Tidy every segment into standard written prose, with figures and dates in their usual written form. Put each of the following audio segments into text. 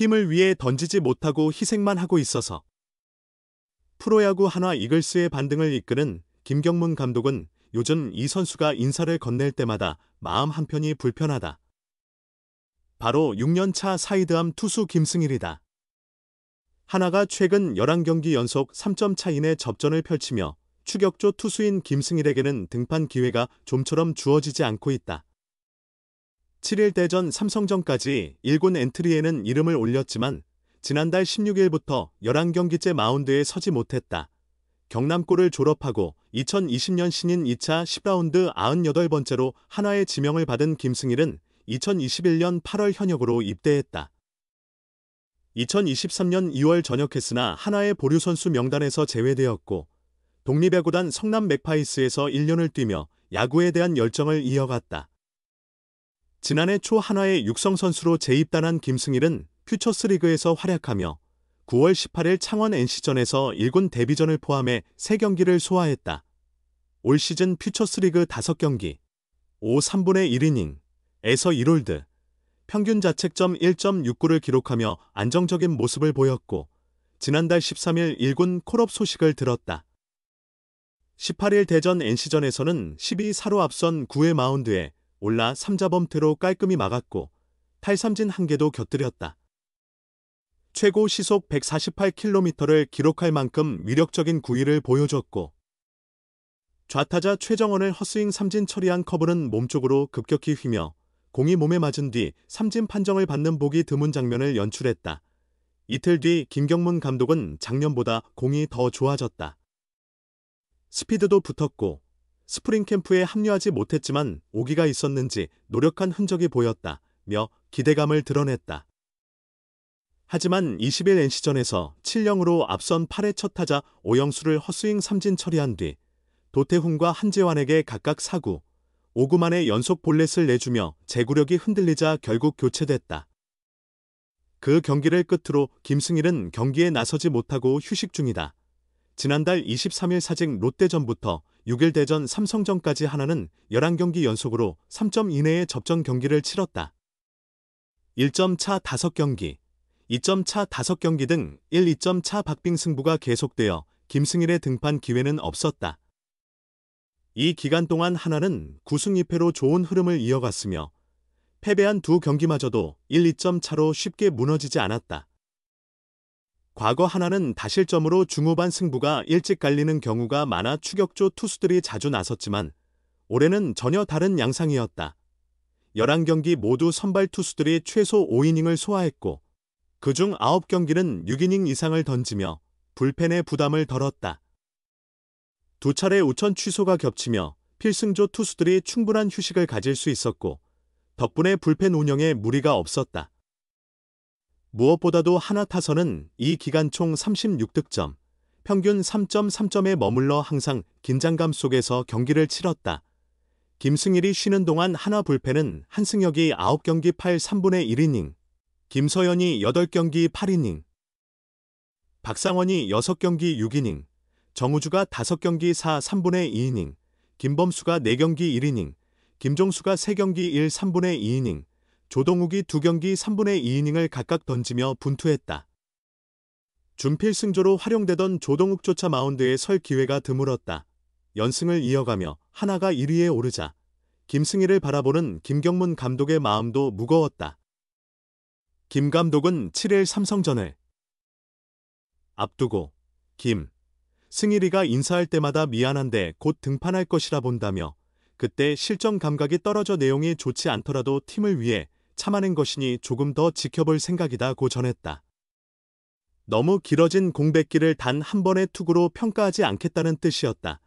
팀을 위해 던지지 못하고 희생만 하고 있어서. 프로야구 한화 이글스의 반등을 이끄는 김경문 감독은 요즘 이 선수가 인사를 건넬 때마다 마음 한편이 불편하다. 바로 6년차 사이드암 투수 김승일이다. 한화가 최근 11경기 연속 3점 차이 내 접전을 펼치며 추격조 투수인 김승일에게는 등판 기회가 좀처럼 주어지지 않고 있다. 7일 대전 삼성전까지 1군 엔트리에는 이름을 올렸지만 지난달 16일부터 11경기째 마운드에 서지 못했다. 경남고를 졸업하고 2020년 신인 2차 10라운드 98번째로 한화의 지명을 받은 김승일은 2021년 8월 현역으로 입대했다. 2023년 2월 전역했으나 한화의 보류선수 명단에서 제외되었고 독립야구단 성남 맥파이스에서 1년을 뛰며 야구에 대한 열정을 이어갔다. 지난해 초 한화의 육성선수로 재입단한 김승일은 퓨처스리그에서 활약하며 9월 18일 창원 NC전에서 1군 데뷔전을 포함해 3경기를 소화했다. 올 시즌 퓨처스리그 5경기, 5 3분의 1이닝에서 1홀드, 평균 자책점 1.69를 기록하며 안정적인 모습을 보였고 지난달 13일 1군 콜업 소식을 들었다. 18일 대전 NC전에서는 12-4로 앞선 9회 마운드에 올라 3자범퇴로 깔끔히 막았고 탈삼진 1개도 곁들였다. 최고 시속 148km를 기록할 만큼 위력적인 구위를 보여줬고 좌타자 최정원을 헛스윙 삼진 처리한 커브는 몸쪽으로 급격히 휘며 공이 몸에 맞은 뒤 삼진 판정을 받는 보기 드문 장면을 연출했다. 이틀 뒤 김경문 감독은 작년보다 공이 더 좋아졌다. 스피드도 붙었고 스프링 캠프에 합류하지 못했지만 오기가 있었는지 노력한 흔적이 보였다며 기대감을 드러냈다. 하지만 20일 NC전에서 7-0으로 앞선 8회 첫 타자 오영수를 헛스윙 삼진 처리한 뒤 도태훈과 한재환에게 각각 4구, 5구 만에 연속 볼넷을 내주며 제구력이 흔들리자 결국 교체됐다. 그 경기를 끝으로 김승일은 경기에 나서지 못하고 휴식 중이다. 지난달 23일 사직 롯데전부터 6일 대전 삼성전까지 한화는 11경기 연속으로 3점 이내의 접전 경기를 치렀다. 1점 차 5경기, 2점 차 5경기 등 2점 차 박빙 승부가 계속되어 김승일의 등판 기회는 없었다. 이 기간 동안 한화는 9승 2패로 좋은 흐름을 이어갔으며 패배한 두 경기마저도 2점 차로 쉽게 무너지지 않았다. 과거 한화는 다실점으로 중후반 승부가 일찍 갈리는 경우가 많아 추격조 투수들이 자주 나섰지만 올해는 전혀 다른 양상이었다. 11경기 모두 선발 투수들이 최소 5이닝을 소화했고 그중 9경기는 6이닝 이상을 던지며 불펜의 부담을 덜었다. 두 차례 우천 취소가 겹치며 필승조 투수들이 충분한 휴식을 가질 수 있었고 덕분에 불펜 운영에 무리가 없었다. 무엇보다도 한화 타선은 이 기간 총 36득점, 평균 3.3점에 머물러 항상 긴장감 속에서 경기를 치렀다. 김승일이 쉬는 동안 한화 불펜은 한승혁이 9경기 8 3분의 1이닝, 김서현이 8경기 8이닝, 박상원이 6경기 6이닝, 정우주가 5경기 4 3분의 2이닝, 김범수가 4경기 1이닝, 김종수가 3경기 1 3분의 2이닝, 조동욱이 2경기 3분의 2이닝을 각각 던지며 분투했다. 준필승조로 활용되던 조동욱조차 마운드에 설 기회가 드물었다. 연승을 이어가며 한화가 1위에 오르자 김승일을 바라보는 김경문 감독의 마음도 무거웠다. 김 감독은 7일 삼성전을 앞두고 승일이가 인사할 때마다 미안한데 곧 등판할 것이라 본다며 그때 실전 감각이 떨어져 내용이 좋지 않더라도 팀을 위해 참아낸 것이니 조금 더 지켜볼 생각이다고 전했다. 너무 길어진 공백기를 단 한 번의 투구로 평가하지 않겠다는 뜻이었다.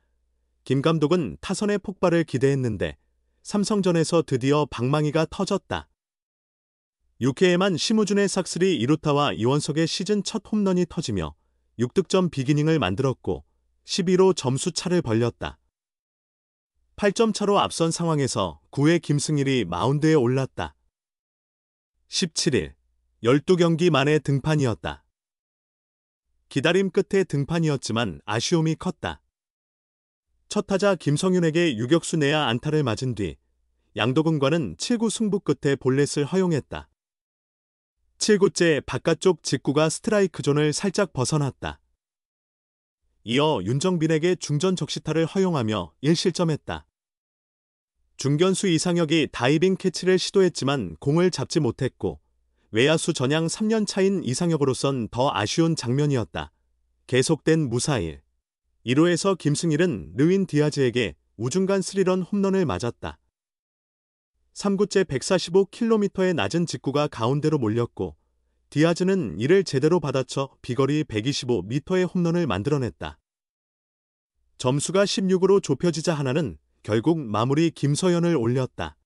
김 감독은 타선의 폭발을 기대했는데 삼성전에서 드디어 방망이가 터졌다. 6회에만 심우준의 싹쓸이 2루타와 이원석의 시즌 첫 홈런이 터지며 6득점 비기닝을 만들었고 12로 점수 차를 벌렸다. 8점 차로 앞선 상황에서 9회 김승일이 마운드에 올랐다. 17일 12경기 만에 등판이었다. 기다림 끝에 등판이었지만 아쉬움이 컸다. 첫 타자 김성윤에게 유격수 내야 안타를 맞은 뒤 양도근과는 7구 승부 끝에 볼넷을 허용했다. 7구째 바깥쪽 직구가 스트라이크 존을 살짝 벗어났다. 이어 윤정빈에게 중전 적시타를 허용하며 1실점했다. 중견수 이상혁이 다이빙 캐치를 시도했지만 공을 잡지 못했고 외야수 전향 3년 차인 이상혁으로선 더 아쉬운 장면이었다. 계속된 무사일. 1루에서 김승일은 르윈 디아즈에게 우중간 스리런 홈런을 맞았다. 3구째 145km의 낮은 직구가 가운데로 몰렸고 디아즈는 이를 제대로 받아쳐 비거리 125m의 홈런을 만들어냈다. 점수가 16으로 좁혀지자 하나는 결국 마무리 김서현을 올렸다.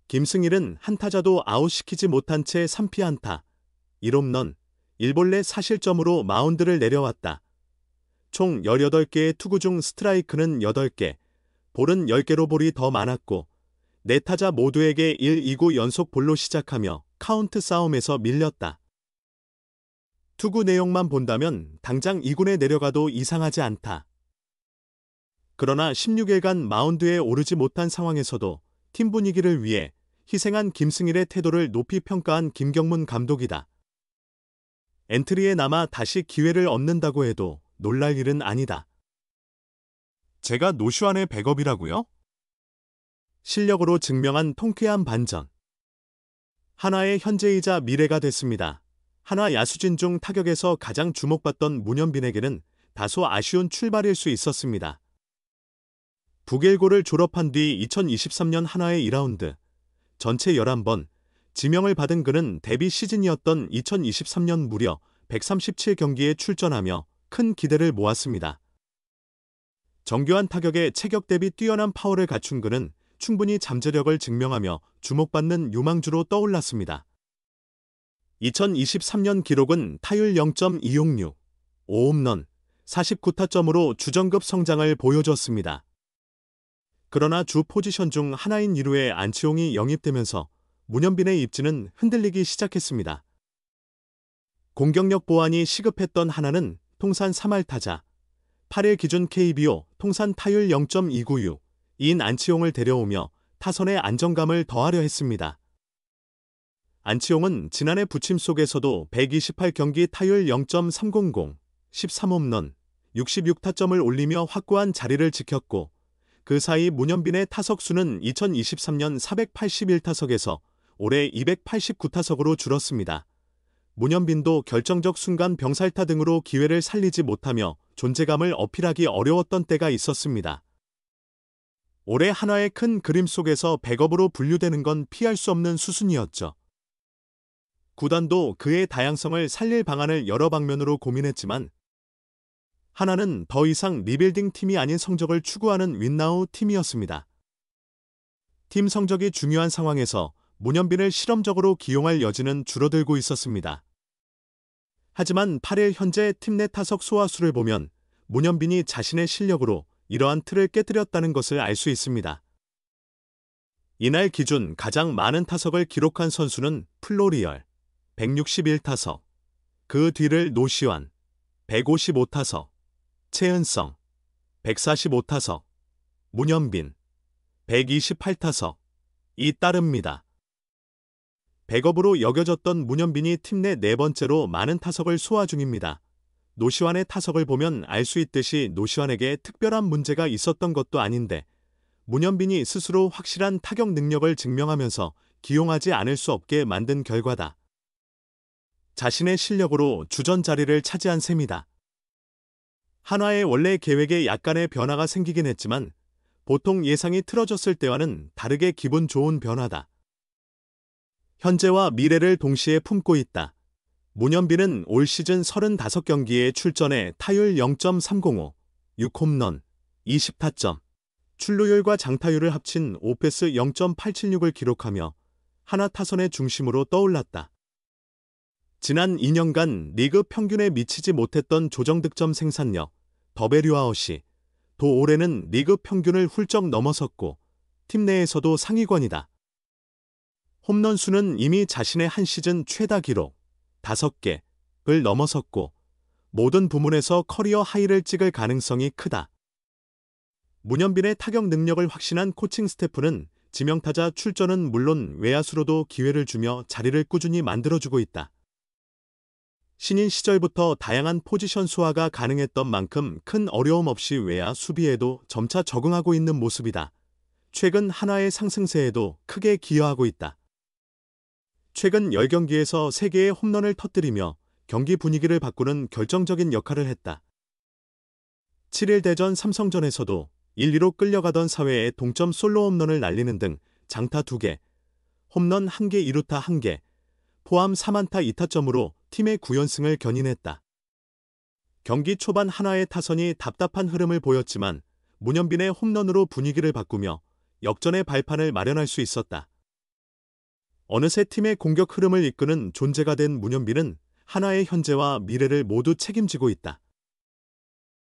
김승일은 한타자도 아웃시키지 못한 채 3피안타, 1홈런, 1볼넷 4실점으로 마운드를 내려왔다. 총 18개의 투구 중 스트라이크는 8개, 볼은 10개로 볼이 더 많았고 4타자 모두에게 1, 2구 연속 볼로 시작하며 카운트 싸움에서 밀렸다. 투구 내용만 본다면 당장 2군에 내려가도 이상하지 않다. 그러나 16일간 마운드에 오르지 못한 상황에서도 팀 분위기를 위해 희생한 김승일의 태도를 높이 평가한 김경문 감독이다. 엔트리에 남아 다시 기회를 얻는다고 해도 놀랄 일은 아니다. 제가 노슈안의 백업이라고요? 실력으로 증명한 통쾌한 반전. 하나의 현재이자 미래가 됐습니다. 하나 야수진 중 타격에서 가장 주목받던 문현빈에게는 다소 아쉬운 출발일 수 있었습니다. 북일고를 졸업한 뒤 2023년 한화의 2라운드, 전체 11번, 지명을 받은 그는 데뷔 시즌이었던 2023년 무려 137경기에 출전하며 큰 기대를 모았습니다. 정교한 타격에 체격 대비 뛰어난 파워를 갖춘 그는 충분히 잠재력을 증명하며 주목받는 유망주로 떠올랐습니다. 2023년 기록은 타율 0.266, 5홈런, 49타점으로 주전급 성장을 보여줬습니다. 그러나 주 포지션 중 하나인 2루에 안치홍이 영입되면서 문현빈의 입지는 흔들리기 시작했습니다. 공격력 보완이 시급했던 하나는 통산 3할 타자, 8일 기준 KBO 통산 타율 0.296인 안치홍을 데려오며 타선의 안정감을 더하려 했습니다. 안치홍은 지난해 부침 속에서도 128경기 타율 0.300, 13홈런, 66타점을 올리며 확고한 자리를 지켰고 그 사이 문현빈의 타석수는 2023년 481타석에서 올해 289타석으로 줄었습니다. 문현빈도 결정적 순간 병살타 등으로 기회를 살리지 못하며 존재감을 어필하기 어려웠던 때가 있었습니다. 올해 한화의 큰 그림 속에서 백업으로 분류되는 건 피할 수 없는 수순이었죠. 구단도 그의 다양성을 살릴 방안을 여러 방면으로 고민했지만 하나는 더 이상 리빌딩 팀이 아닌 성적을 추구하는 윈나우 팀이었습니다. 팀 성적이 중요한 상황에서 문현빈을 실험적으로 기용할 여지는 줄어들고 있었습니다. 하지만 8일 현재 팀 내 타석 소화수를 보면 문현빈이 자신의 실력으로 이러한 틀을 깨뜨렸다는 것을 알 수 있습니다. 이날 기준 가장 많은 타석을 기록한 선수는 플로리얼, 161타석, 그 뒤를 노시환, 155타석, 최은성, 145타석, 문현빈, 128타석이 따릅니다. 백업으로 여겨졌던 문현빈이 팀 내 4번째로 많은 타석을 소화 중입니다. 노시환의 타석을 보면 알 수 있듯이 노시환에게 특별한 문제가 있었던 것도 아닌데 문현빈이 스스로 확실한 타격 능력을 증명하면서 기용하지 않을 수 없게 만든 결과다. 자신의 실력으로 주전 자리를 차지한 셈이다. 한화의 원래 계획에 약간의 변화가 생기긴 했지만 보통 예상이 틀어졌을 때와는 다르게 기분 좋은 변화다. 현재와 미래를 동시에 품고 있다. 문현빈은 올 시즌 35경기에 출전해 타율 0.305, 6홈런, 20타점, 출루율과 장타율을 합친 오패스 0.876을 기록하며 한화 타선의 중심으로 떠올랐다. 지난 2년간 리그 평균에 미치지 못했던 조정득점 생산력, 더베류아웃이 또 올해는 리그 평균을 훌쩍 넘어섰고 팀 내에서도 상위권이다. 홈런 수는 이미 자신의 한 시즌 최다 기록 5개를 넘어섰고 모든 부문에서 커리어 하이를 찍을 가능성이 크다. 문현빈의 타격 능력을 확신한 코칭 스태프는 지명타자 출전은 물론 외야수로도 기회를 주며 자리를 꾸준히 만들어주고 있다. 신인 시절부터 다양한 포지션 소화가 가능했던 만큼 큰 어려움 없이 외야 수비에도 점차 적응하고 있는 모습이다. 최근 한화의 상승세에도 크게 기여하고 있다. 최근 10경기에서 3개의 홈런을 터뜨리며 경기 분위기를 바꾸는 결정적인 역할을 했다. 7일 대전 삼성전에서도 1-2로 끌려가던 사회에 동점 솔로 홈런을 날리는 등 장타 2개, 홈런 1개 2루타 1개, 포함 3안타 2타점으로 팀의 9연승을 견인했다. 경기 초반 한화의 타선이 답답한 흐름을 보였지만 문현빈의 홈런으로 분위기를 바꾸며 역전의 발판을 마련할 수 있었다. 어느새 팀의 공격 흐름을 이끄는 존재가 된 문현빈은 한화의 현재와 미래를 모두 책임지고 있다.